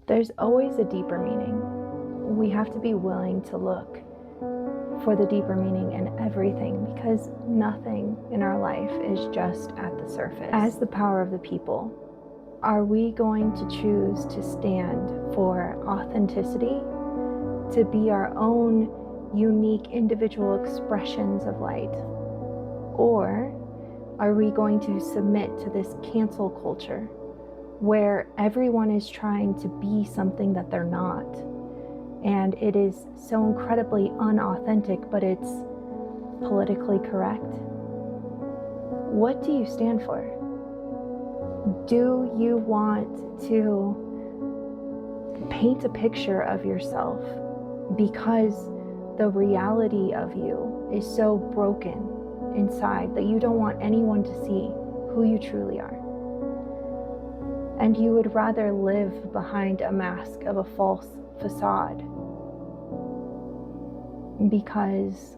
There's always a deeper meaning. We have to be willing to look for the deeper meaning in everything, because nothing in our life is just at the surface. As the power of the people, are we going to choose to stand for authenticity, to be our own unique individual expressions of light? Or are we going to submit to this cancel culture where everyone is trying to be something that they're not? And it is so incredibly unauthentic, but it's politically correct. What do you stand for? Do you want to paint a picture of yourself because the reality of you is so broken inside that you don't want anyone to see who you truly are? And you would rather live behind a mask of a false facade because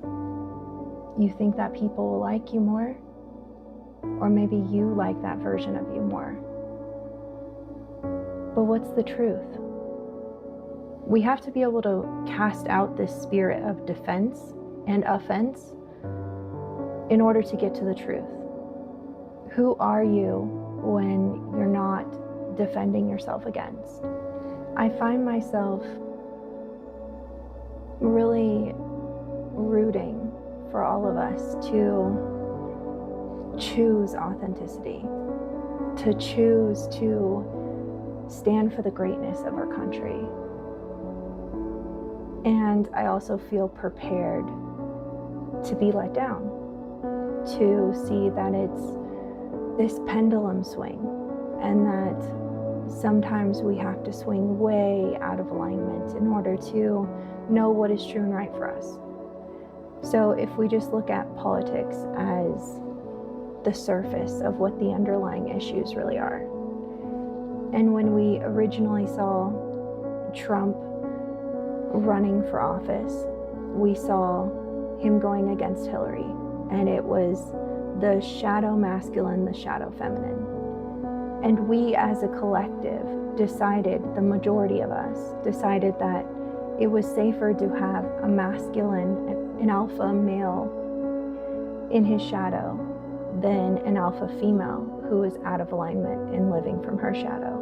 you think that people will like you more, or maybe you like that version of you more. But what's the truth? We have to be able to cast out this spirit of defense and offense in order to get to the truth. Who are you when you're not defending yourself against? I find myself really rooting for all of us to choose authenticity, to choose to stand for the greatness of our country. And I also feel prepared to be let down, to see that it's this pendulum swing, and that sometimes we have to swing way out of alignment in order to know what is true and right for us. So if we just look at politics as the surface of what the underlying issues really are, and when we originally saw Trump running for office, we saw him going against Hillary, and it was the shadow masculine, the shadow feminine. And we as a collective decided, the majority of us decided, that it was safer to have a masculine, an alpha male in his shadow than an alpha female who is out of alignment and living from her shadow.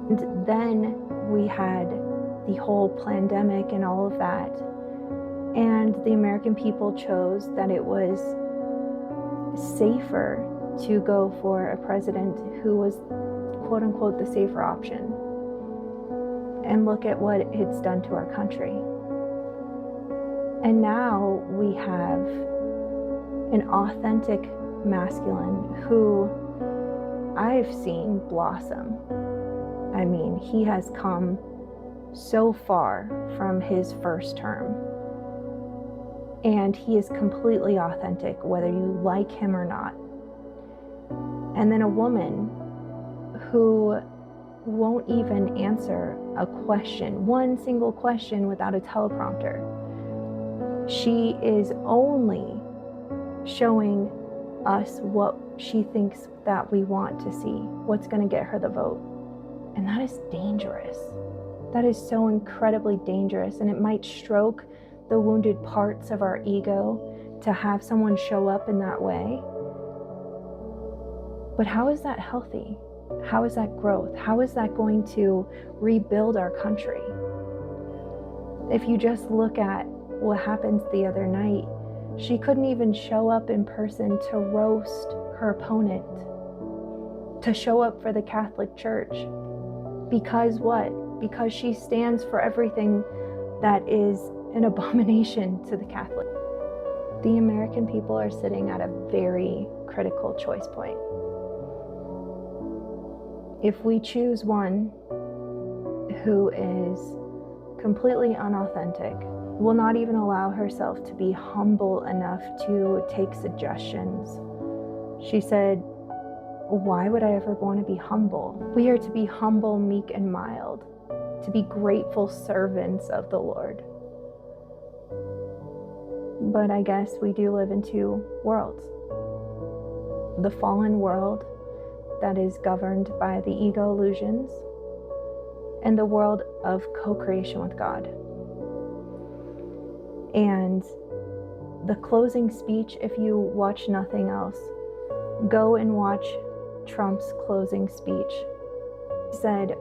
And then we had the whole pandemic and all of that, and the American people chose that it was safer to go for a president who was quote unquote the safer option. And look at what it's done to our country. And now we have an authentic masculine who I've seen blossom. I mean, he has come so far from his first term. And he is completely authentic, whether you like him or not. And then a woman who won't even answer a question, one single question, without a teleprompter. She is only showing us what she thinks that we want to see, what's going to get her the vote. And that is dangerous. That is so incredibly dangerous. And it might stroke the wounded parts of our ego to have someone show up in that way. But how is that healthy? How is that growth? How is that going to rebuild our country? If you just look at what happened the other night, she couldn't even show up in person to roast her opponent, to show up for the Catholic Church. Because what? Because she stands for everything that is an abomination to the Catholic. The American people are sitting at a very critical choice point. If we choose one who is completely unauthentic, will not even allow herself to be humble enough to take suggestions. She said, why would I ever want to be humble? We are to be humble, meek, and mild, to be grateful servants of the Lord. But I guess we do live in two worlds. The fallen world that is governed by the ego illusions, and the world of co-creation with God. And the closing speech, if you watch nothing else, go and watch Trump's closing speech. He said,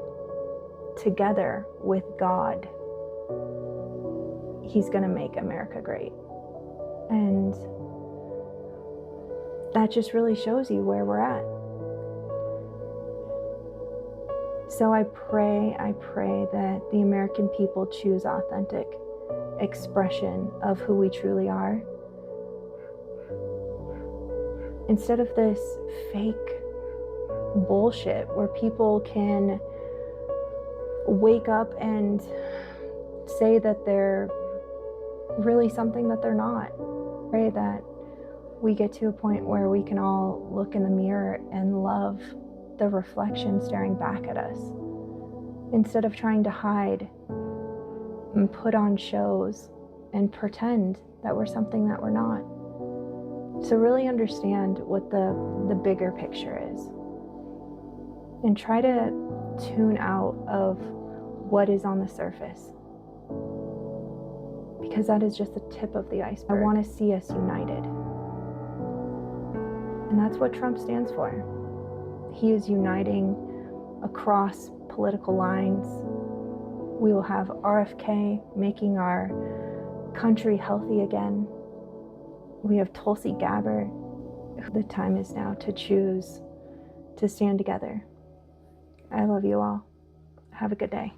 together with God, he's going to make America great. And that just really shows you where we're at. So I pray that the American people choose authentic expression of who we truly are, instead of this fake bullshit where people can wake up and say that they're really something that they're not. Pray that we get to a point where we can all look in the mirror and love the reflection staring back at us, instead of trying to hide and put on shows and pretend that we're something that we're not. So really understand what the bigger picture is, and try to tune out of what is on the surface, because that is just the tip of the iceberg. I want to see us united, and that's what Trump stands for. He is uniting across political lines. We will have RFK making our country healthy again. We have Tulsi Gabbard. The time is now to choose to stand together. I love you all. Have a good day.